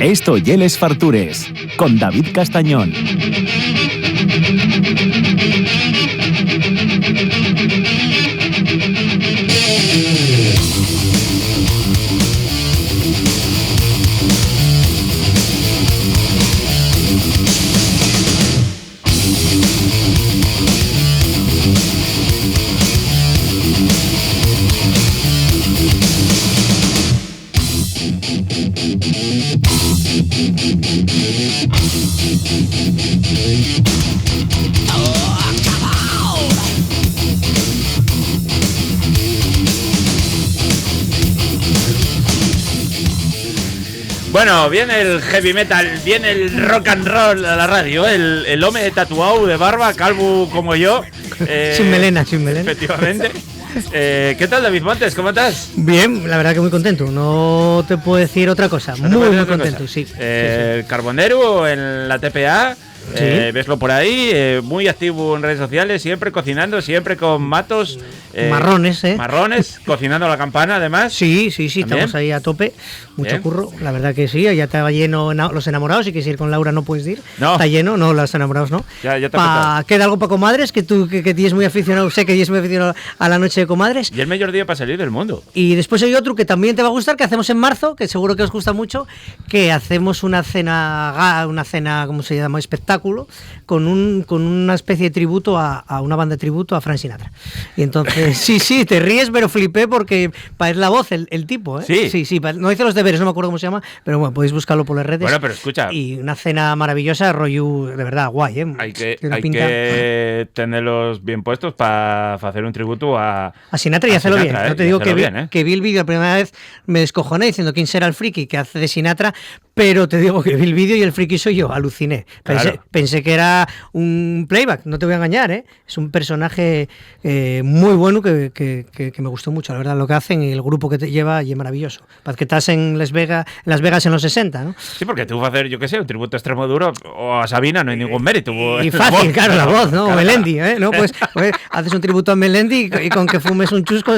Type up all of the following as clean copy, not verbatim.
Esto y Les Fartures, con David Castañón. Bueno, viene el heavy metal, viene el rock and roll a la radio, el hombre tatuado de barba, calvo como yo. Sin melena. Efectivamente. ¿Qué tal, David Montes? ¿Cómo estás? Bien, la verdad que muy contento. No te puedo decir otra cosa. Muy contento, sí. El Carbonero en la TPA. Sí. Veslo por ahí, muy activo en redes sociales, siempre cocinando, siempre con matos. Marrones, Marrones, cocinando a la campana, además. Sí, estamos ahí a tope. Mucho Bien. curro, la verdad que sí. Ya estaba lleno Los Enamorados. Si quieres ir con Laura, no puedes ir. No. Está lleno, no, Los Enamorados no. Ya te ha Queda algo para comadres, que tú que tienes muy aficionado, sé que tienes muy aficionado a la noche de comadres. Y el mejor día para salir del mundo. Y después hay otro que también te va a gustar, que hacemos en marzo, que seguro que os gusta mucho, que hacemos una cena, ¿cómo se llama? Espectáculo, con una especie de tributo a una banda de tributo a Frank Sinatra. Y entonces, sí, te ríes, pero flipé porque es la voz, el tipo, ¿eh? Sí, no hice los deberes, no me acuerdo cómo se llama, pero bueno, podéis buscarlo por las redes. Bueno, pero escucha. Y una cena maravillosa, rollo, de verdad, guay, ¿eh? Hay que tenerlos bien puestos para hacer un tributo a Sinatra y hacerlo bien. No te digo que vi el vídeo la primera vez, me descojoné diciendo quién será el friki que hace de Sinatra, pero te digo que vi el vídeo y el friki soy yo, aluciné. Pensé que era un playback, no te voy a engañar, ¿eh? Es un personaje muy bueno que me gustó mucho, la verdad, lo que hacen y el grupo que te lleva y es maravilloso. Para que estás en Las Vegas en los 60, ¿no? Sí, porque tú vas a hacer, yo qué sé, un tributo a Extremoduro o a Sabina, no hay ningún mérito. Y fácil, claro, la voz, ¿no? Claro. Melendi, ¿eh? ¿No? Pues haces un tributo a Melendi y con que fumes un chusco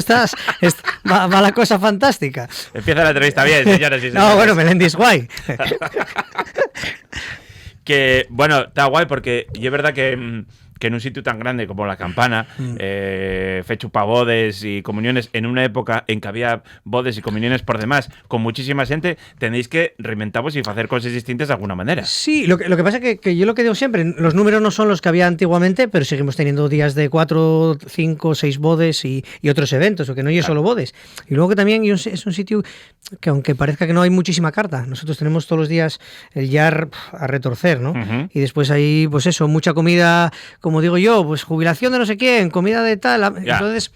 va la cosa fantástica. Empieza la entrevista bien, señores y señores. No, bueno, Melendi es guay. Que, bueno, está guay porque y es verdad que en un sitio tan grande como La Campana, fecho para bodes y comuniones, en una época en que había bodes y comuniones por demás, con muchísima gente, tenéis que reinventaros y hacer cosas distintas de alguna manera. Sí, lo que pasa es que yo lo que digo siempre, los números no son los que había antiguamente, pero seguimos teniendo días de 4, 5, 6 bodes y otros eventos, o que no hay solo bodes. Y luego que también es un sitio que, aunque parezca que no hay muchísima carta, nosotros tenemos todos los días el jar a retorcer, ¿no? Uh-huh. Y después hay, pues eso, mucha comida, como digo yo, pues jubilación de no sé quién, comida de tal. Ya. Entonces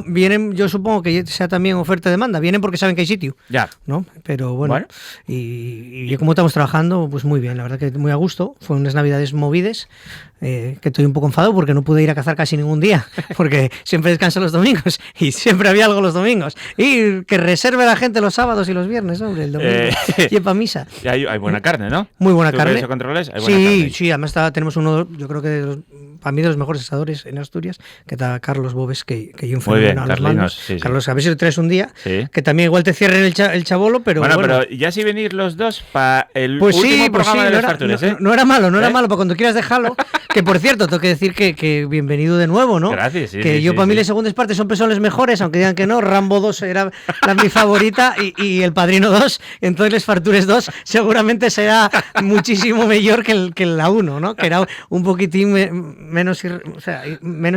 vienen, yo supongo que sea también oferta-demanda, vienen porque saben que hay sitio. Ya. ¿No? Pero bueno. Y como estamos trabajando, pues muy bien, la verdad que muy a gusto. Fue unas navidades movides, que estoy un poco enfadado porque no pude ir a cazar casi ningún día, porque siempre descanso los domingos y siempre había algo los domingos. Y que reserve la gente los sábados y los viernes, hombre, el domingo. Y para misa. Y hay buena carne, ¿no? Muy buena carne. ¿Eso controles? ¿Hay buena carne? Sí, además tenemos uno, yo creo que para mí de los mejores asadores en Asturias, que está Carlos Bobes, que yo fenómeno a los mandos. Sí. Carlos, a ver si lo traes un día, que también igual te cierren el chabolo, pero bueno. Pero ya si venís los dos para el último programa de los Fartures, no era malo, para cuando quieras dejarlo, que por cierto, tengo que decir que bienvenido de nuevo, ¿no? Gracias, sí. Que yo para mí las segundas partes son personas mejores, aunque digan que no, Rambo 2 era mi favorita y El Padrino 2, entonces Les Fartures 2 seguramente será muchísimo mejor que la 1, ¿no? Que era un poquitín menos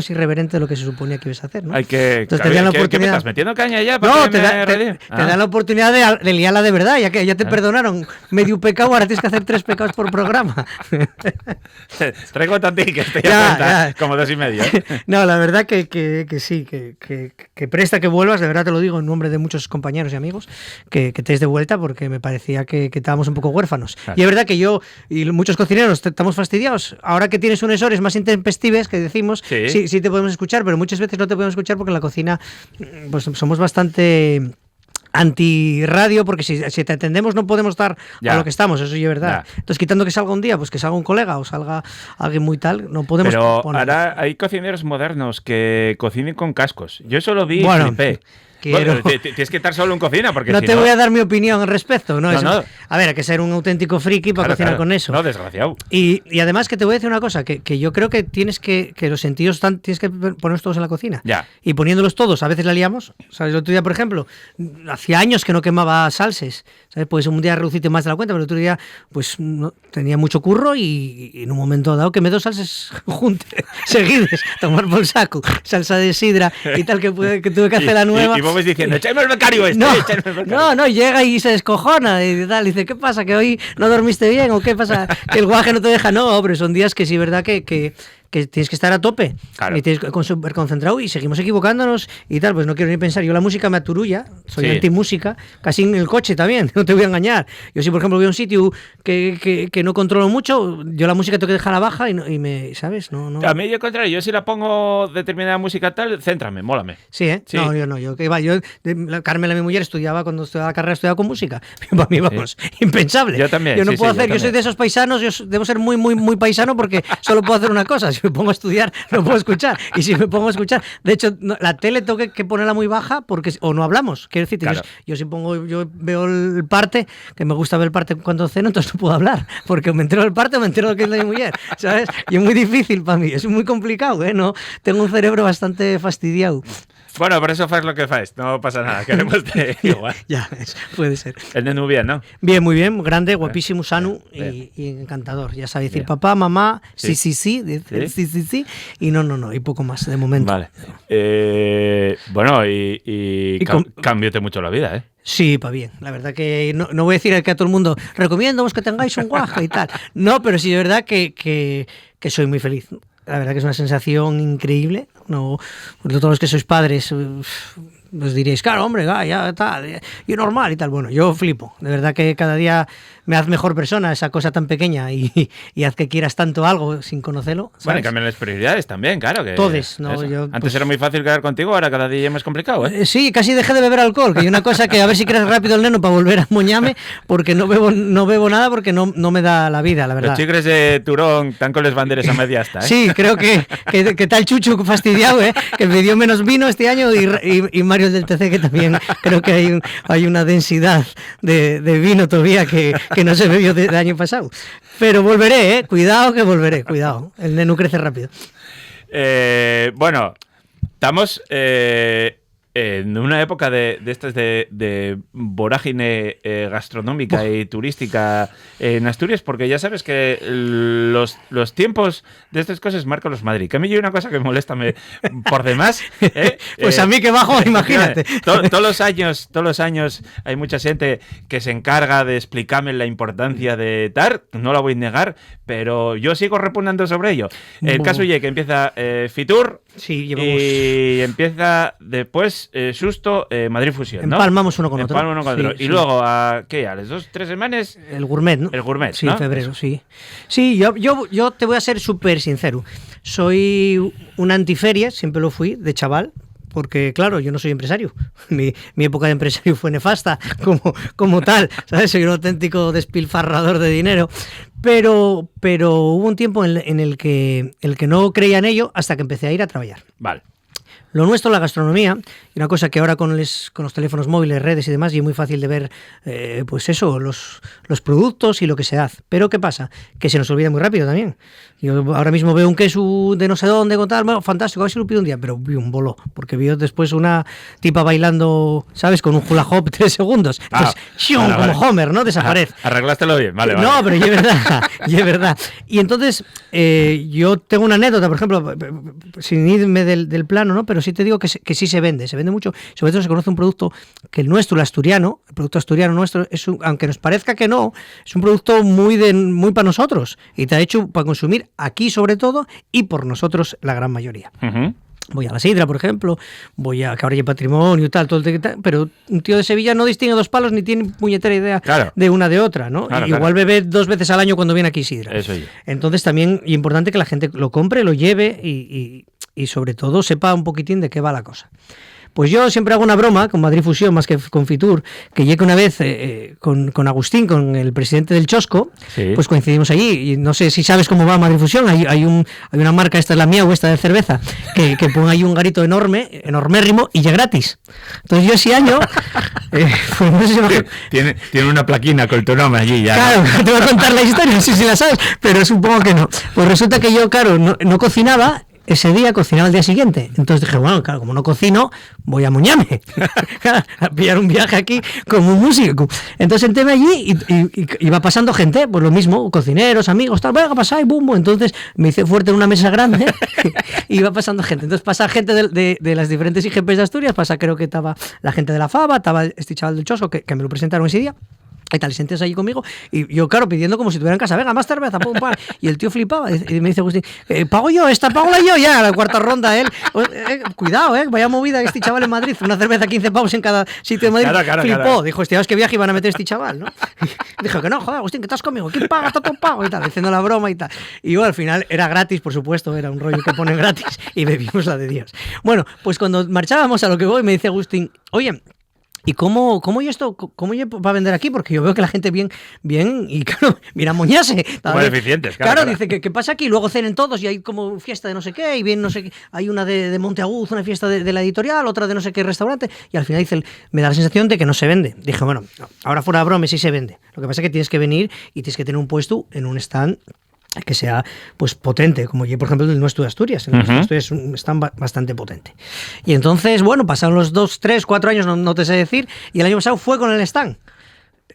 irreverente de lo que se suponía que ibas a hacer, ¿no? Entonces te dan la oportunidad. ¿Qué me estás metiendo caña ya? No, te dan la oportunidad de liarla de verdad, ya que ya te perdonaron medio pecado, ahora tienes que hacer 3 pecados por programa. Traigo tanto que estoy a cuenta, como 2,5. No, la verdad que sí, que presta que vuelvas, de verdad te lo digo en nombre de muchos compañeros y amigos, que te des de vuelta porque me parecía que estábamos un poco huérfanos. Claro. Y es verdad que yo y muchos cocineros estamos fastidiados. Ahora que tienes unos horas más intempestives, que decimos, sí te podemos escuchar, pero muchas veces no te podemos escuchar porque en la cocina pues somos bastante anti-radio, porque si te atendemos no podemos estar a lo que estamos, eso sí es verdad. Entonces, quitando que salga un día, pues que salga un colega o salga alguien muy tal, no podemos Pero poner. Ahora hay cocineros modernos que cocinen con cascos. Yo eso lo vi y flipé. Quiero... Bueno, tienes que estar solo en cocina, porque no si te no... voy a dar mi opinión al respecto, ¿no? No. A ver, hay que ser un auténtico friki para cocinar con eso. No, desgraciado. Y además que te voy a decir una cosa, que yo creo que tienes que los sentidos tienes que ponerlos todos en la cocina. Ya. Y poniéndolos todos, a veces la liamos. ¿Sabes? El otro día, por ejemplo, hacía años que no quemaba salses. ¿Sabes? Pues un día reduciste más de la cuenta, pero el otro día pues no, tenía mucho curro y en un momento dado quemé 2 salsas juntas, seguidas, tomar por saco, salsa de sidra y tal, que tuve que hacer la nueva. Y vos ves diciendo, ¡echame el becario este! No, llega y se descojona y tal. Dice, ¿qué pasa? ¿Que hoy no dormiste bien? ¿O qué pasa? ¿Que el guaje no te deja? No, hombre, son días que sí, verdad que tienes que estar a tope. Claro. Y tienes que súper concentrado y seguimos equivocándonos y tal. Pues no quiero ni pensar. Yo la música me aturulla, soy antimúsica, casi en el coche también, no te voy a engañar. Yo si, por ejemplo, voy a un sitio que no controlo mucho, yo la música tengo que dejarla baja y me, ¿sabes? No. A mí, al contrario, yo si la pongo determinada música tal, céntrame, mólame. Sí, ¿eh? Sí. No, yo Carmela, mi mujer, cuando estudiaba la carrera, estudiaba con música. Para mí, vamos, impensable. Yo también. Yo no puedo hacer, yo soy de esos paisanos, yo debo ser muy, muy, muy paisano porque solo puedo hacer una cosa. Si me pongo a estudiar, no puedo escuchar. Y si me pongo a escuchar, de hecho, la tele tengo que ponerla muy baja porque o no hablamos. Quiero decirte, claro. yo veo el parte, que me gusta ver el parte cuando ceno, entonces no puedo hablar, porque me entero del parte o me entero de lo que es de mi mujer, ¿sabes? Y es muy difícil para mí, es muy complicado, ¿eh? No, tengo un cerebro bastante fastidiado. Bueno, por eso fas lo que fas, no pasa nada, queremos de igual. Ya, puede ser. El nenu bien, ¿no? Bien, muy bien, grande, guapísimo, sano y encantador. Ya sabe decir papá, mamá, sí, sí, y no, y poco más de momento. Vale. Bueno, y cambióte mucho la vida, ¿eh? Sí, para bien. La verdad que no voy a decir que a todo el mundo recomiendo que tengáis un guaje y tal. No, pero sí de verdad que soy muy feliz. La verdad que es una sensación increíble. No, todos los que sois padres os diréis, claro, hombre, ya tal, yo normal y tal. Bueno, yo flipo. De verdad que cada día me hace mejor persona esa cosa tan pequeña y haz que quieras tanto algo sin conocerlo. ¿Sabes? Bueno, y cambian las prioridades también, claro. Que todes, ¿no? Antes era muy fácil quedar contigo, ahora cada día es más complicado, ¿eh? Sí, casi dejé de beber alcohol, que hay una cosa que a ver si crees rápido el neno para volver a moñarme, porque no bebo nada porque no me da la vida, la verdad. Los chigres de Turón están con las banderas a media hasta, ¿eh? Sí, creo que tal Chuchu fastidiado, ¿eh? Que me dio menos vino este año y Mario del TC, que también creo que hay una densidad de vino todavía que no se bebió del año pasado. Pero volveré, cuidado que volveré, cuidado. El neno crece rápido. Bueno, estamos en una época de estas de vorágine gastronómica y turística en Asturias, porque ya sabes que los tiempos de estas cosas marcan los Madrid. Que a mí hay una cosa que me molesta por demás. Pues a mí que bajo, imagínate. Todos los años hay mucha gente que se encarga de explicarme la importancia de TAR, no la voy a negar, pero yo sigo repugnando sobre ello. El caso es que empieza Fitur, sí, llevamos... y empieza después Susto, Madrid Fusión, ¿no? Empalmamos uno con otro. Y luego, ¿a qué? ¿A las 2-3 semanas? El gourmet, ¿no? El gourmet, sí, ¿no? En febrero, sí. Sí, yo te voy a ser súper sincero. Soy un antiferia, siempre lo fui, de chaval. Porque, claro, yo no soy empresario. Mi época de empresario fue nefasta como tal, ¿sabes? Soy un auténtico despilfarrador de dinero. Pero hubo un tiempo en el que no creía en ello hasta que empecé a ir a trabajar. Vale. Lo nuestro, la gastronomía, y una cosa que ahora con los teléfonos móviles, redes y demás, y es muy fácil de ver, pues eso, los productos y lo que se hace. Pero ¿qué pasa? Que se nos olvida muy rápido también. Yo ahora mismo veo un queso de no sé dónde, con tal, bueno, fantástico, a ver si lo pido un día, pero vi un bolo, porque vi después una tipa bailando, ¿sabes? Con un hula hop 3 segundos. Pues, como Homer, ¿no? Desaparece. Arreglástelo bien, vale. No, pero y es verdad. Y entonces, yo tengo una anécdota, por ejemplo, sin irme del plano, ¿no? Pero sí te digo que sí se vende mucho. Sobre todo se conoce un producto que el nuestro, el asturiano, el producto asturiano nuestro, aunque nos parezca que no, es un producto muy para nosotros y está hecho para consumir aquí sobre todo y por nosotros la gran mayoría. Uh-huh. Voy a la sidra, por ejemplo, voy a que ahora hay patrimonio y tal, pero un tío de Sevilla no distingue 2 palos ni tiene puñetera idea de una de otra, ¿no? Igual bebe 2 veces al año cuando viene aquí sidra. Eso es. Entonces también es importante que la gente lo compre, lo lleve y sobre todo sepa un poquitín de qué va la cosa. Pues yo siempre hago una broma con Madrid Fusión más que con Fitur, que llegué una vez con Agustín, con el presidente del Chosco, Sí. pues coincidimos allí, y no sé si sabes cómo va Madrid Fusión, hay una marca, esta es la mía o esta de cerveza, que pone ahí un garito enormérrimo y ya gratis. Entonces yo ese año, pues no sé si me... Tiene una plaquina con tu nombre allí ya. Claro, te voy a contar la historia, no sé si la sabes, pero supongo que no. Pues resulta que yo, claro, no cocinaba. Ese día cocinaba al día siguiente. Entonces dije, bueno, claro, como no cocino, voy a muñarme. A pillar un viaje aquí como un músico. Entonces sentéme allí y iba pasando gente, pues lo mismo, cocineros, amigos, tal, venga, pasá y bum, bum. Entonces me hice fuerte en una mesa grande y iba pasando gente. Entonces pasa gente de las diferentes IGPs de Asturias, creo que estaba la gente de la Faba, estaba este chaval del Chosco que me lo presentaron ese día. Y tal, y sentés allí conmigo, y yo, claro, pidiendo como si tuviera en casa, venga, más cerveza, pum, pam. Y el tío flipaba, y me dice Agustín, pago yo, pago yo, ya, a la cuarta ronda, él. Cuidado, vaya movida este chaval en Madrid, una cerveza 15 pavos en cada sitio de Madrid. Claro. Flipó, dijo, hostia, ¿qué viaje iban a meter este chaval, no? Dijo que no, joder, Agustín, que estás conmigo, ¿quién paga? Está todo pago, y tal, haciendo la broma y tal. Y bueno, al final era gratis, por supuesto, era un rollo que ponen gratis, y bebimos la de Dios. Bueno, pues cuando marchábamos a lo que voy, me dice Agustín, oye, ¿y cómo yo esto, cómo yo va a vender aquí? Porque yo veo que la gente bien, y claro, mira, moñase. Muy eficientes, claro. Dice, ¿qué pasa aquí? Luego cenen todos y hay como fiesta de no sé qué, y bien no sé qué, hay una de Monteaguz, una fiesta de la editorial, otra de no sé qué restaurante, y al final dice, me da la sensación de que no se vende. Dije, bueno, ahora fuera de broma, sí se vende. Lo que pasa es que tienes que venir y tienes que tener un puesto en un stand que sea pues potente, como yo, por ejemplo, el nuestro de Asturias. El nuestro de Asturias es un stand bastante potente. Y entonces, bueno, pasaron los 2, 3, 4 años, no te sé decir, y el año pasado fue con el stand.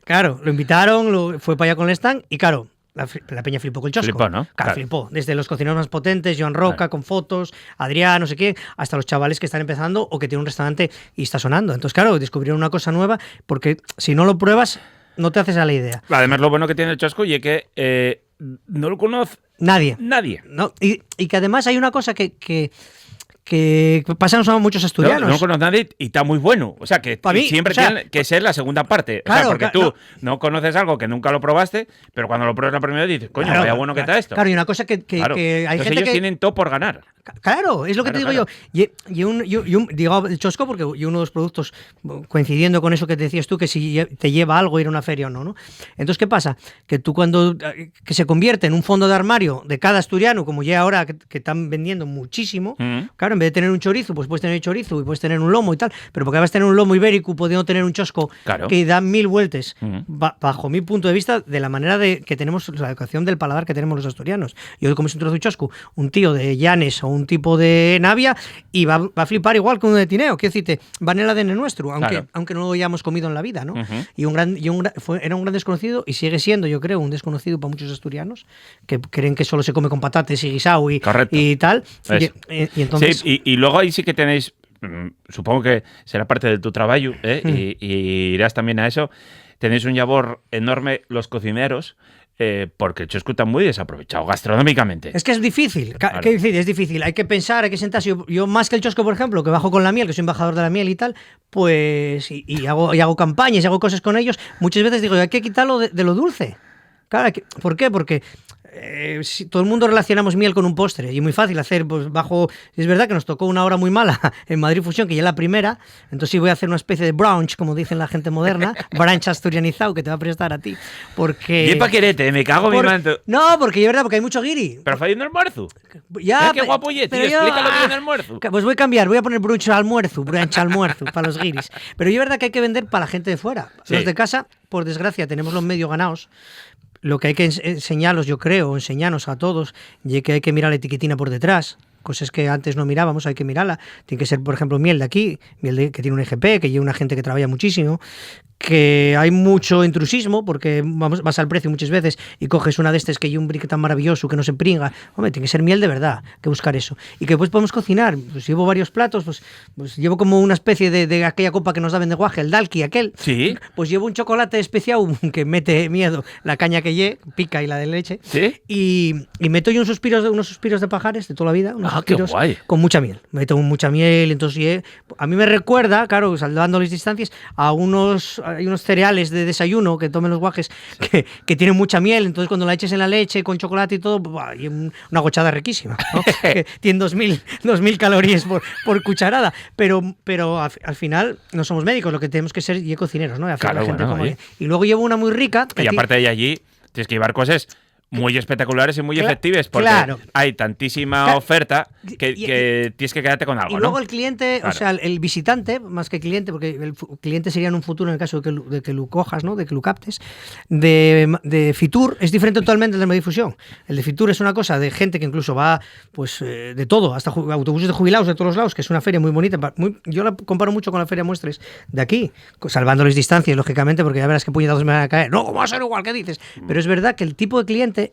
Claro, lo invitaron, fue para allá con el stand, y claro, la peña flipó con el Chosco. Flipó, ¿no? Claro, flipó. Desde los cocineros más potentes, Joan Roca, con fotos, Adrián, no sé qué, hasta los chavales que están empezando o que tienen un restaurante y está sonando. Entonces, claro, descubrieron una cosa nueva, porque si no lo pruebas, no te haces a la idea. Además, lo bueno que tiene el Chosco y es que no lo conoce nadie. No, y que además hay una cosa que pasan a muchos asturianos. No conoce a nadie y está muy bueno. O sea, que mí, siempre tiene que ser la segunda parte. Claro, o sea, porque tú no conoces algo que nunca lo probaste, pero cuando lo pruebas la primera vez dices, coño, vaya bueno que está esto. Claro, y una cosa que hay Entonces gente ellos que tienen todo por ganar. Claro, es lo que te digo yo. Digo el Chosco porque uno de los productos, coincidiendo con eso que te decías tú, que si te lleva algo ir a una feria o no. Entonces, ¿qué pasa? Que tú cuando que se convierte en un fondo de armario de cada asturiano, como ya ahora que están vendiendo muchísimo, claro, en vez de tener un chorizo, pues puedes tener chorizo y puedes tener un lomo y tal, pero porque vas a tener un lomo ibérico pudiendo tener un Chosco que da 1000 vueltas, bajo mi punto de vista, de la manera de que tenemos la educación del paladar que tenemos los asturianos. Yo comes un trozo de Chosco, un tío de Llanes o un tipo de Navia y va a flipar igual que uno de Tineo. Quiero decirte, va en el ADN nuestro, aunque no lo hayamos comido en la vida, ¿no? Y era un gran desconocido y sigue siendo, yo creo, un desconocido para muchos asturianos que creen que solo se come con patates y guisao y tal. Y entonces... Sí, y luego ahí sí que tenéis, supongo que será parte de tu trabajo, y irás también a eso, tenéis un labor enorme los cocineros, porque el Chosco está muy desaprovechado gastronómicamente. Es que es difícil, es difícil. Hay que pensar, hay que sentarse. Yo más que el Chosco, por ejemplo, que bajo con la miel, que soy embajador de la miel y tal, pues y hago campañas y hago cosas con ellos, muchas veces digo, hay que quitarlo de lo dulce. Claro, ¿por qué? Porque si todo el mundo relacionamos miel con un postre y es muy fácil hacer, pues bajo, es verdad que nos tocó una hora muy mala en Madrid Fusión, que ya es la primera, entonces sí voy a hacer una especie de brunch, como dicen la gente moderna, brunch asturianizado, que te va a prestar a ti, porque... Y pa' quererte, me cago en mi manto. No, porque es verdad, porque hay mucho guiri. Pero fue un almuerzo. Ya, qué guapo, tío, explícalo bien el almuerzo. Pues voy a cambiar, voy a poner brunch almuerzo para los guiris. Pero es verdad que hay que vender para la gente de fuera. Sí. Los de casa, por desgracia, tenemos los medios ganados. Lo que hay que enseñarlos, yo creo, enseñarnos a todos, y que hay que mirar la etiquetina por detrás, cosas que antes no mirábamos, hay que mirarla. Tiene que ser, por ejemplo, miel de aquí, que tiene un EGP, que lleva una gente que trabaja muchísimo, que hay mucho intrusismo, porque vas al precio muchas veces y coges una de estas que hay un brique tan maravilloso que no se pringa. Hombre, tiene que ser miel de verdad, hay que buscar eso. Y que después podemos cocinar. Pues llevo varios platos, pues llevo como una especie de aquella copa que nos daban de guaje, el dalki aquel. Sí. Pues llevo un chocolate especial que mete miedo, la caña que pica y la de leche. Sí. Y meto yo unos suspiros de pajares de toda la vida, unos qué gyros guay. con mucha miel. Meto mucha miel, entonces a mí me recuerda, claro, salvando las distancias, hay unos cereales de desayuno que tomen los guajes que tienen mucha miel, entonces cuando la eches en la leche con chocolate y todo, hay una gochada riquísima, ¿no? Que tiene 2000 calorías por cucharada, pero al final no somos médicos, lo que tenemos que ser y cocineros, ¿no? Y, Claro, la gente bueno, y luego llevo una muy rica. Y aparte de allí, tienes que llevar cosas muy espectaculares y muy efectivas, porque hay tantísima oferta que tienes que quedarte con algo. Y luego ¿no? el cliente, Claro. o sea, el visitante, más que cliente, porque el cliente sería en un futuro en el caso de que lo cojas, ¿no? De que lo captes, de Fitur es diferente totalmente del de Difusión. El de Fitur es una cosa de gente que incluso va, pues, de todo, hasta autobuses de jubilados de todos los lados, que es una feria muy bonita. Yo la comparo mucho con la Feria Muestres de aquí, salvando las distancias, lógicamente, porque ya verás qué puñetazos me van a caer. No, ¿cómo va a ser igual que dices? Pero es verdad que el tipo de cliente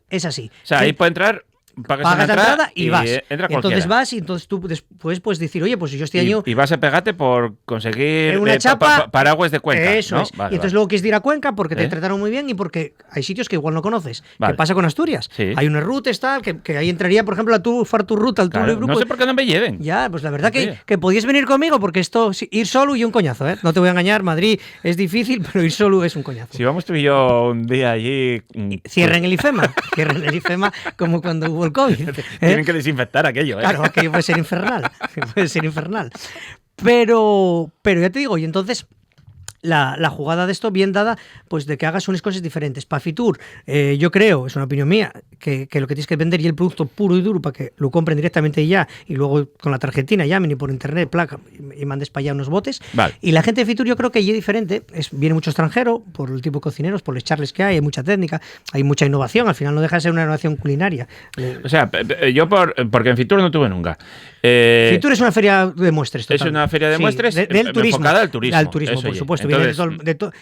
es así. O sea, ahí puede entrar, pagas la entrada y vas. Entra entonces vas y entonces tú después puedes decir, oye, pues yo este año... Y vas a pegarte por conseguir una chapa, paraguas de Cuenca. Eso ¿no? es. Vale, y entonces luego quieres ir a Cuenca porque te trataron muy bien y porque hay sitios que igual no conoces. Vale. ¿Qué pasa con Asturias? Sí. Hay unas rutas tal, que ahí entraría, por ejemplo, a tu Fartur Ruta, al Claro, grupo. no sé por qué no me lleven. Ya, pues la verdad Sí. que podías venir conmigo porque esto, ir solo y un coñazo, ¿eh? No te voy a engañar, Madrid es difícil, pero ir solo es un coñazo. Si vamos tú y yo un día allí... Cierren el IFEMA como cuando hubo el COVID. Tienen que desinfectar aquello, ¿eh? Claro, aquello puede ser infernal. Puede ser infernal. Pero ya te digo, y entonces la jugada de esto bien dada, pues de que hagas unas cosas diferentes. Para Fitur, yo creo, es una opinión mía, que lo que tienes que vender y el producto puro y duro para que lo compren directamente ya y luego con la tarjetina llamen y por internet placa y mandes para allá unos botes. Vale. Y la gente de Fitur yo creo que ya es diferente, viene mucho extranjero por el tipo de cocineros, por los charles que hay mucha técnica, hay mucha innovación, al final no deja de ser una innovación culinaria. O sea, yo porque en Fitur no tuve nunca. Fitur es una feria de muestres. Es una feria de muestres del turismo. enfocada al turismo. Al turismo, por supuesto.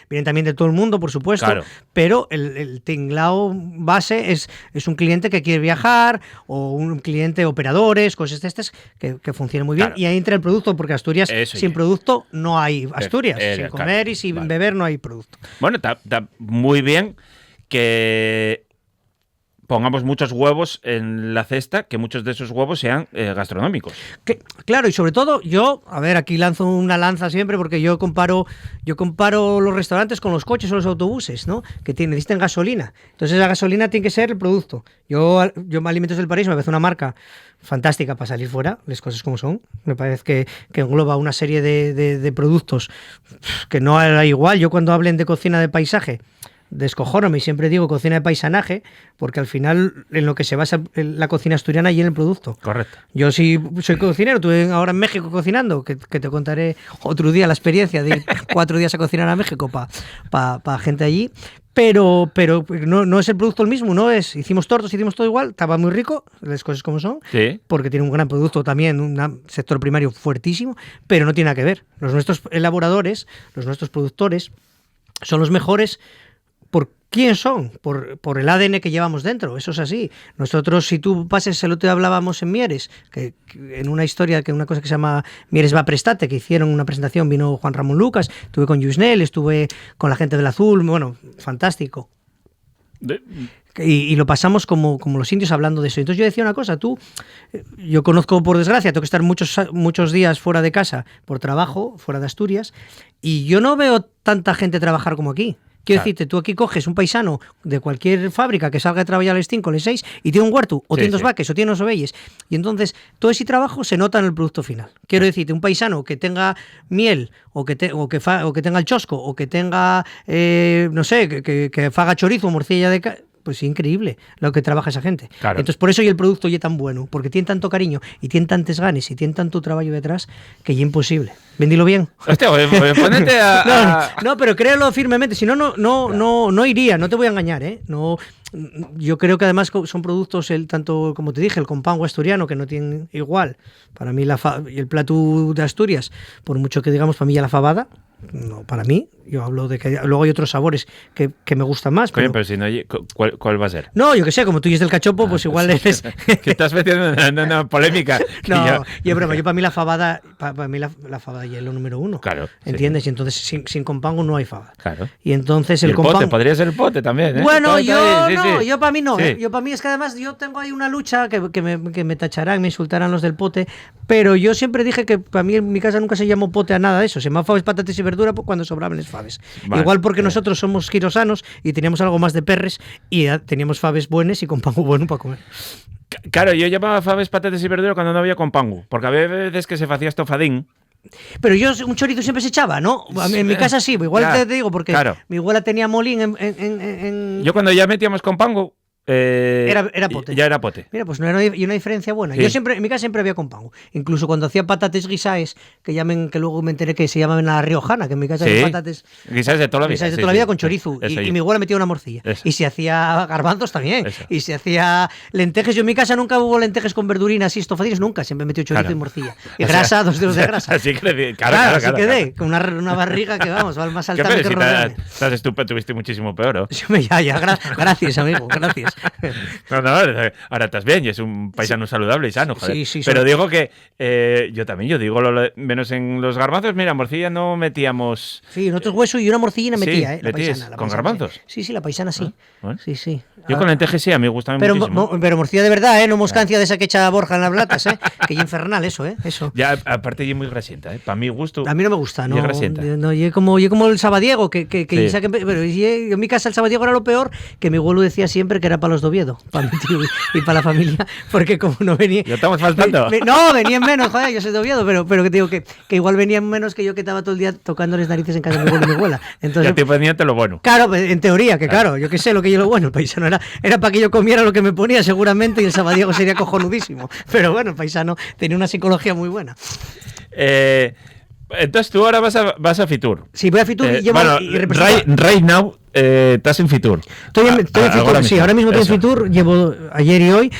Vienen también de todo el mundo, por supuesto. Claro. Pero el tinglao base es un cliente que quiere viajar o un cliente operadores, cosas de estas que funcionan muy bien. Claro. Y ahí entra el producto, porque Asturias sin producto no hay Asturias. Sin comer y sin beber no hay producto. Bueno, está muy bien que pongamos muchos huevos en la cesta, que muchos de esos huevos sean gastronómicos. Claro, y sobre todo yo, a ver, aquí lanzo una lanza siempre porque yo comparo los restaurantes con los coches o los autobuses, ¿no? Que necesitan gasolina. Entonces la gasolina tiene que ser el producto. Yo Alimentos del Paraíso me parece una marca fantástica para salir fuera, las cosas como son. Me parece que engloba una serie de productos que no era igual. Yo cuando hablen de cocina de paisaje, descojóname y siempre digo cocina de paisanaje, porque al final en lo que se basa la cocina asturiana y en el producto. Correcto. Yo sí soy cocinero, estuve ahora en México cocinando, que te contaré otro día la experiencia de ir 4 días a cocinar a México para gente allí, pero no es el producto el mismo, hicimos tortas, hicimos todo igual, estaba muy rico, las cosas como son, Sí. porque tiene un gran producto también, un sector primario fuertísimo, pero no tiene nada que ver. Nuestros elaboradores, los nuestros productores, son los mejores. ¿Por quién son? Por el ADN que llevamos dentro, eso es así. Nosotros, si tú pases, el otro día hablábamos en Mieres, que en una historia, que una cosa que se llama Mieres va prestate, que hicieron una presentación, vino Juan Ramón Lucas, estuve con Yusnel, estuve con la gente del Azul, bueno, fantástico. Y lo pasamos como los indios hablando de eso. Entonces yo decía una cosa, yo conozco, por desgracia, tengo que estar muchos días fuera de casa por trabajo, fuera de Asturias, y yo no veo tanta gente trabajar como aquí. Quiero decirte, tú aquí coges un paisano de cualquier fábrica que salga a trabajar a las 5 o las 6 y tiene un huerto, o tiene 2 vaques, o tiene 2 ovelles. Y entonces todo ese trabajo se nota en el producto final. Quiero decirte, un paisano que tenga miel, o que tenga el chosco, o que tenga, no sé, que faga chorizo o morcilla de pues increíble lo que trabaja esa gente. Claro. Entonces por eso y el producto ya tan bueno, porque tiene tanto cariño y tiene tantas ganas y tiene tanto trabajo detrás que ya imposible. Vendilo bien. Hostia, ponete No, pero créelo firmemente, si no, no iría, no te voy a engañar, ¿eh? No, yo creo que además son productos, tanto como te dije, el compango asturiano, que no tienen igual. Para mí y el plato de Asturias, por mucho que digamos, para mí ya la fabada, No, para mí, yo hablo de que luego hay otros sabores que me gustan más. Coño, pero si no, ¿cuál va a ser? No, yo que sé, como tú y es del cachopo, pues igual eres... Que estás metiendo en una polémica. No, yo broma, yo para mí la fabada, para mí la fabada ya es lo número uno. Claro. ¿Entiendes? Sí. Y entonces sin compango no hay fabada. Claro. Y entonces Y el compango... pote, podría ser el pote también, ¿eh? Bueno, Sí, yo para mí no. Sí. Yo para mí es que además yo tengo ahí una lucha que me tacharán, me insultarán los del pote, pero yo siempre dije que para mí en mi casa nunca se llamó pote a nada de eso. Se llama faves, patatas y verdura cuando sobraban las faves. Vale, Igual porque nosotros somos girosanos y teníamos algo más de perres y teníamos faves buenas y compango bueno para comer. Claro, yo llamaba faves, patatas y verdura cuando no había compango, porque había veces que se hacía estofadín. Pero un chorizo siempre se echaba, ¿no? En mi casa sí, igual Ya, te digo, porque claro. mi abuela tenía molín en... Yo cuando ya metíamos compango... Era pote. Ya era pote. Mira, pues no era una diferencia buena. Sí. Yo siempre, en mi casa siempre había compango. Incluso cuando hacía patates guisaes, que luego me enteré que se llamaban a la riojana, que en mi casa había patates Guisaes de toda la vida. guisaes de toda la vida con chorizo. Eso Y mi abuela metía una morcilla. Eso. Y se hacía garbanzos también. Eso. Y se hacía lentejas. Yo en mi casa nunca hubo lentejas con verdurina así estofadillas, nunca. Siempre metió chorizo Claro. y morcilla. Y grasa, 2 dedos de grasa. Así que Claro, así quedé, con una barriga que vamos, va más ¿Qué alta pero que si rodearme. estás estúpido, tuviste muchísimo peor, ¿no? Gracias, amigo, gracias. No, ahora estás bien y es un paisano saludable y sano, joder. Sí, sí, pero sobre- digo que yo digo menos en los garbanzos, mira, morcilla no metíamos... Sí, nosotros hueso y una morcillina Sí, metía, la metíais paisana. con garbanzos. Sí, la paisana sí. Bueno. Sí, sí. Yo con lentejas sí, a mí me gustan Pero, muchísimo. pero morcilla de verdad, no moscancia de esa que echa Borja en las latas, que es infernal eso, eso. Ya, aparte, yo muy grasienta, para mi gusto. A mí no me gusta, no. Y es grasienta. No, yo como el sabadiego, que Sí. pero en mi casa el sabadiego era lo peor, que mi abuelo decía siempre que era para los de Oviedo, para mi tío y para la familia, porque como no venía... Ya estamos faltando. No, venían menos, joder, yo soy de Oviedo, pero que te digo que igual venían menos que yo que estaba todo el día tocándoles narices en casa de mi abuelo y mi abuela. Entonces, Ya te pendiente lo bueno. claro, en teoría, que claro, yo que sé lo que yo lo bueno, el paisano era para que yo comiera lo que me ponía seguramente y el sabadiego sería cojonudísimo. Pero bueno, el paisano tenía una psicología muy buena. Entonces tú ahora vas a Fitur. Sí, voy a Fitur y llevo bueno, y represento... right now estás en Fitur. Estoy en Fitur, sí, ahora mismo estoy en Fitur, llevo ayer y hoy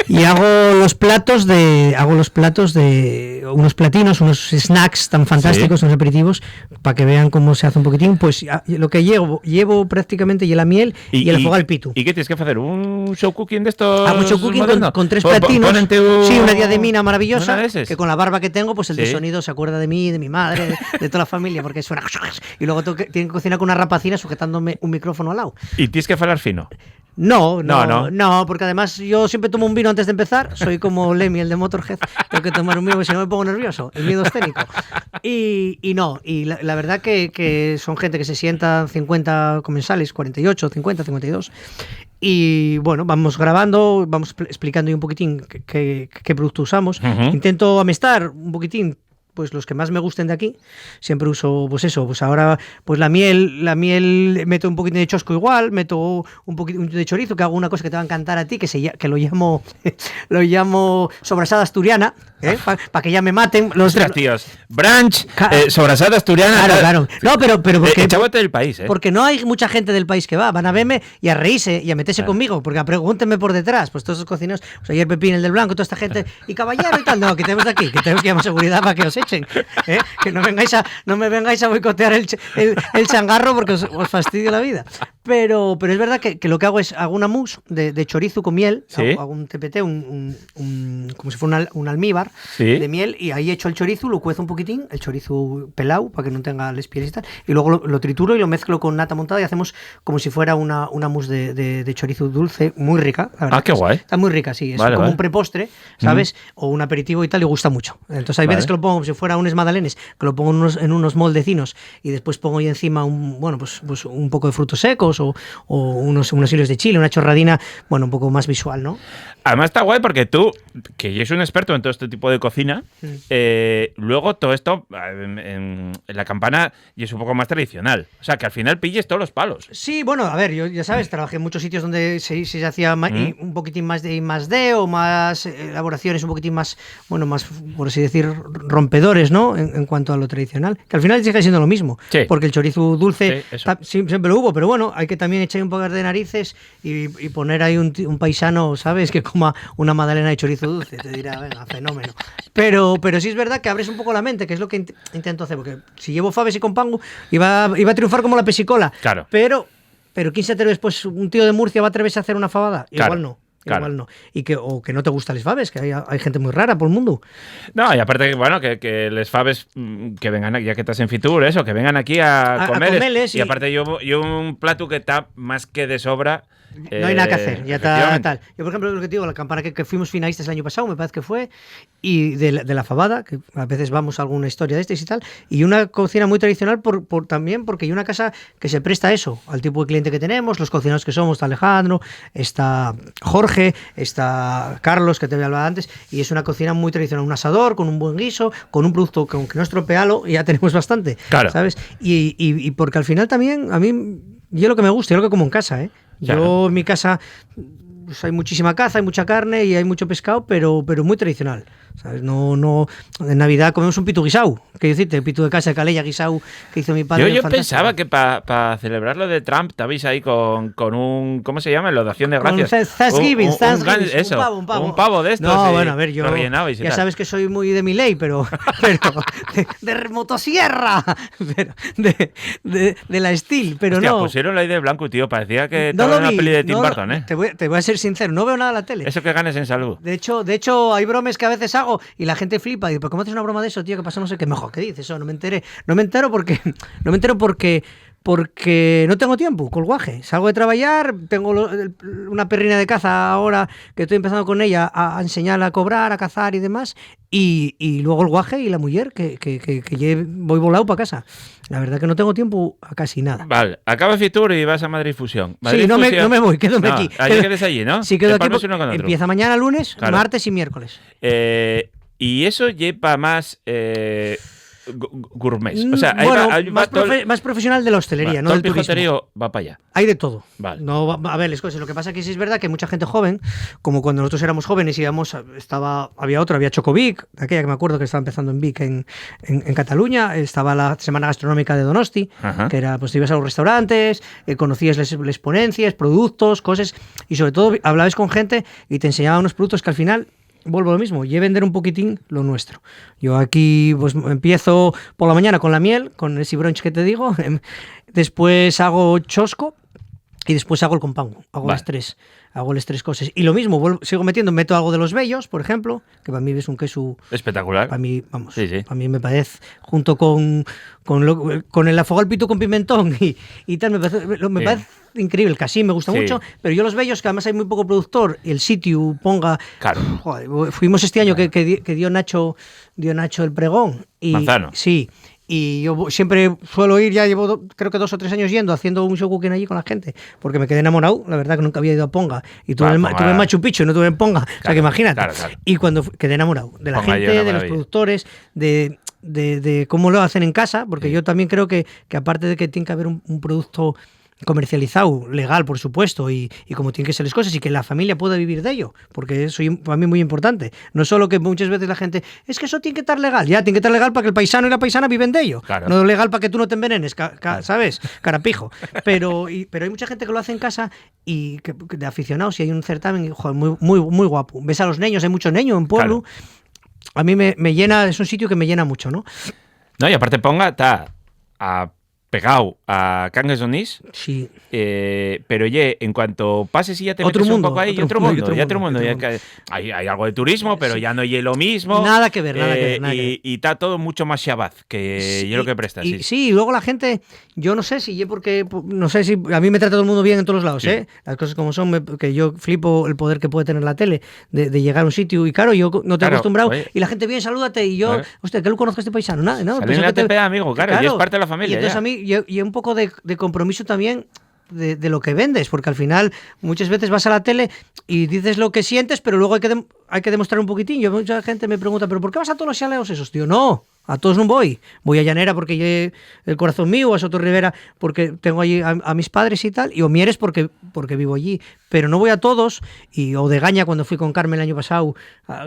y hago los platos de unos platinos, unos snacks tan fantásticos, Sí. unos aperitivos, para que vean cómo se hace un poquitín. Pues lo que llevo prácticamente y la miel y el fuego al pitu. ¿Y qué tienes que hacer? ¿Un show cooking de estos? Hago show cooking modernos? con 3 Pon- platinos. ponente Sí, una diademina maravillosa. una de esas. Que con la barba que tengo, pues el de Sí. sonido se acuerda de mí, de mi madre, de toda la familia, porque suena. Y luego tienen que cocinar con una rapacina sujetándome un micrófono al lado. Y tienes que hablar fino. No, No. porque además yo siempre tomo un vino antes de empezar. Soy como Lemmy, el de Motorhead. Tengo que tomar un vino porque si no me pongo nervioso. El miedo escénico. Y la verdad que son gente que se sientan 50 comensales, 48, 50, 52. Y bueno, vamos grabando, vamos explicando un poquitín qué producto usamos. Ujú. Intento amestar un poquitín pues los que más me gusten de aquí. Siempre uso pues eso, pues ahora pues la miel meto un poquito de chosco igual, meto un poquito de chorizo, que hago una cosa que te va a encantar a ti, que lo llamo sobrasada asturiana, para que ya me maten los Ostras, tíos. Branch, sobrasada asturiana. Claro. No, pero porque Chábate del país, porque no hay mucha gente del país que van a verme y a reírse y a meterse conmigo, porque pregúntenme por detrás, pues todos esos cocineros, pues ayer Pepín, el del Blanco, toda esta gente, y caballero y tal, no, que tenemos de aquí, que tenemos que llamar seguridad para que os echen, que no me vengáis a boicotear el changarro porque os fastidio la vida. Pero es verdad que lo que hago es hago una mousse de chorizo con miel, ¿Sí? hago un TPT, como si fuera un almíbar, ¿Sí? de miel, y ahí echo el chorizo, lo cuezo un poquitín, el chorizo pelado para que no tenga las pieles y tal, y luego lo trituro y lo mezclo con nata montada y hacemos como si fuera una mousse de chorizo dulce, muy rica, la verdad. Ah, qué guay. Está muy rica, sí, es Vale, como vale. un prepostre, ¿sabes? O un aperitivo y tal, y gusta mucho. Entonces hay veces Vale. que lo pongo como si fuera unos magdalenes, que lo pongo en unos moldecinos y después pongo ahí encima pues un poco de frutos secos o unos hilos de chile, una chorradina, un poco más visual, ¿no? Además está guay porque tú, que ya es un experto en todo este tipo de cocina, luego todo esto en la campana y es un poco más tradicional. O sea, que al final pilles todos los palos. Sí, bueno, a ver, yo ya sabes, trabajé en muchos sitios donde se hacía y un poquitín más de I+D o más elaboraciones un poquitín más, más, por así decir, rompedores, ¿no? En cuanto a lo tradicional, que al final sigue siendo lo mismo, Sí. porque el chorizo dulce Sí, eso. siempre lo hubo, pero bueno, hay que también echar un poco de narices y poner ahí un paisano, ¿sabes? Que coma una magdalena de chorizo dulce. Te dirá, venga, fenómeno. Pero sí es verdad que abres un poco la mente, que es lo que intento hacer. Porque si llevo faves y con pango, iba a triunfar como la pesicola. Claro. Pero ¿quién se atreve después? ¿Un tío de Murcia va a atreverse a hacer una fabada? Claro. Igual no. Claro. Igual no. O que no te gustan les faves, que hay gente muy rara por el mundo. No, y aparte, bueno, que les faves que vengan aquí, ya que estás en Fitur, eso, que vengan aquí a comerles. Y aparte yo un plato que está más que de sobra. No hay nada que hacer, ya está tal. Yo, por ejemplo, lo que te digo, la campana que fuimos finalistas el año pasado, me parece que fue, y de la fabada, que a veces vamos a alguna historia de estas y tal, y una cocina muy tradicional también porque hay una casa que se presta a eso, al tipo de cliente que tenemos, los cocineros que somos, está Alejandro, está Jorge, está Carlos, que te había hablado antes, y es una cocina muy tradicional, un asador, con un buen guiso, con un producto que aunque no estropealo, ya tenemos bastante, claro. ¿sabes? Y porque al final también, a mí, yo lo que me gusta, yo lo que como en casa, ¿eh? Yo en mi casa pues hay muchísima caza, hay mucha carne y hay mucho pescado, pero muy tradicional, ¿sabes? No, en Navidad comemos un pitu guisau, que decirte, pitu de casa de Calella guisau que hizo mi padre. Yo pensaba que para celebrar lo de Trump estabais ahí con un, ¿cómo se llama? En la Acción de Gracias. Thanksgiving, un pavo de estos. No, bueno, a ver, yo rellenabais y ya tal. Sabes que soy muy de mi ley, pero de motosierra, pero de la Steel, pero hostia, no. Pusieron la idea de blanco, tío, parecía que estaba en una peli de Tim Burton, ¿eh? Te voy a ser sincero, no veo nada en la tele. Eso que ganes en salud. De hecho, hay bromes que a veces hago y la gente flipa y dice, ¿pero cómo haces una broma de eso, tío? ¿Qué pasa? No sé qué. Mejor, ¿qué dices? Eso, no me entero porque no tengo tiempo, colguaje. Salgo de trabajar, tengo una perrina de caza ahora que estoy empezando con ella a enseñarla a cobrar, a cazar y demás, y luego el guaje y la mujer que voy volado para casa. La verdad que no tengo tiempo a casi nada. Vale, acaba Fitur y vas a Madrid Fusión. Sí, no me voy, quédame aquí. Allí quedes allí, ¿no? Sí, quedo aquí. Empieza mañana, lunes, claro. Martes y miércoles. Y eso lleva más gourmet. O sea, más profesional de la hostelería, no del turismo. Todo el pijoterío va para allá. Hay de todo. Vale. No, a ver, las cosas. Lo que pasa es que sí es verdad que mucha gente joven, como cuando nosotros éramos jóvenes íbamos, había Chocovic, aquella que me acuerdo que estaba empezando en Vic en Cataluña, estaba la Semana Gastronómica de Donosti, ajá, que era, pues te ibas a los restaurantes, conocías las ponencias, productos, cosas, y sobre todo hablabas con gente y te enseñaban unos productos que al final vuelvo a lo mismo, y vender un poquitín lo nuestro. Yo aquí pues empiezo por la mañana con la miel, con ese brunch que te digo, después hago chosco y después hago el compango, hago las tres cosas. Y lo mismo, sigo meto algo de los bellos, por ejemplo, que para mí es un queso espectacular. Para mí, vamos, sí. Para mí me parece, junto con el afogado al pito con pimentón y tal, me parece increíble, casi me gusta mucho, pero yo los bellos, que además hay muy poco productor, y el sitio ponga... Claro. Joder, fuimos este año que dio Nacho el pregón. Y, Manzano. Sí. Y yo siempre suelo ir, ya llevo creo que 2 o 3 años yendo, haciendo un show cooking allí con la gente, porque me quedé enamorado, la verdad que nunca había ido a Ponga, y tuve en Machu Picchu y no tuve en Ponga, claro, o sea que imagínate. Claro. Y cuando quedé enamorado de la Ponga gente, de los productores, de cómo lo hacen en casa, porque yo también creo que aparte de que tiene que haber un producto comercializado, legal por supuesto, y como tienen que ser las cosas, y que la familia pueda vivir de ello, porque eso es para mí muy importante. No solo que muchas veces la gente, es que eso tiene que estar legal, ya tiene que estar legal para que el paisano y la paisana viven de ello, claro. No legal para que tú no te envenenes, ¿sabes? Carapijo. Pero hay mucha gente que lo hace en casa y que de aficionados, y hay un certamen, joder, muy guapo. Ves a los niños, hay muchos niños en pueblo. Claro. A mí me llena, es un sitio que me llena mucho, ¿no? No, y aparte Ponga está pegado a Cangas d'Onís, sí. Pero en cuanto pases y ya te metes un poco ahí, otro mundo. Hay algo de turismo, pero sí, ya no es lo mismo. Nada que ver. Y está todo mucho más shabaz que yo lo que prestas. Sí, y luego la gente, yo no sé si porque, no sé si a mí me trata todo el mundo bien en todos los lados, sí. Las cosas como son, que yo flipo el poder que puede tener la tele de llegar a un sitio, y claro, yo no te he acostumbrado, oye, y la gente viene, salúdate, y yo, hostia, que lo conozco a este paisano, nada, ¿no? Sale en la TPA, amigo, claro, y es parte de la familia. Y entonces a mí, y un poco de compromiso también de lo que vendes, porque al final muchas veces vas a la tele y dices lo que sientes, pero luego hay que demostrar un poquitín. Mucha gente me pregunta, ¿pero por qué vas a todos los chaleos esos, tío? No, A todos non voy a Llanera porque lle el corazón mío, a Soto Rivera porque tengo allí a mis padres y tal, y o Mieres porque vivo allí, pero no voy a todos. Y o de Gaña cuando fui con Carmen el año pasado,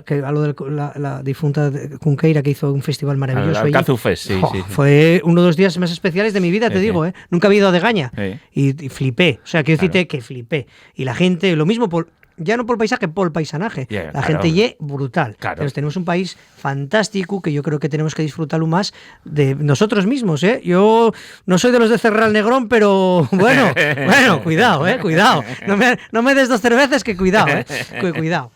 que a lo de la difunta Cunqueira, que hizo un festival maravilloso allí. Cazufes, sí. Fue uno de los días más especiales de mi vida, te digo, ¿eh? Nunca había ido a de Gaña y flipé, o sea, quiero decirte que flipé. Y la gente, lo mismo ya no por el paisaje, por el paisanaje. La gente lle brutal. Entonces tenemos un país fantástico que yo creo que tenemos que disfrutarlo más de nosotros mismos, ¿eh? Yo no soy de los de Cerral Negrón, pero bueno, cuidado, cuidado. No me des 2 cervezas, que cuidado, cuidado.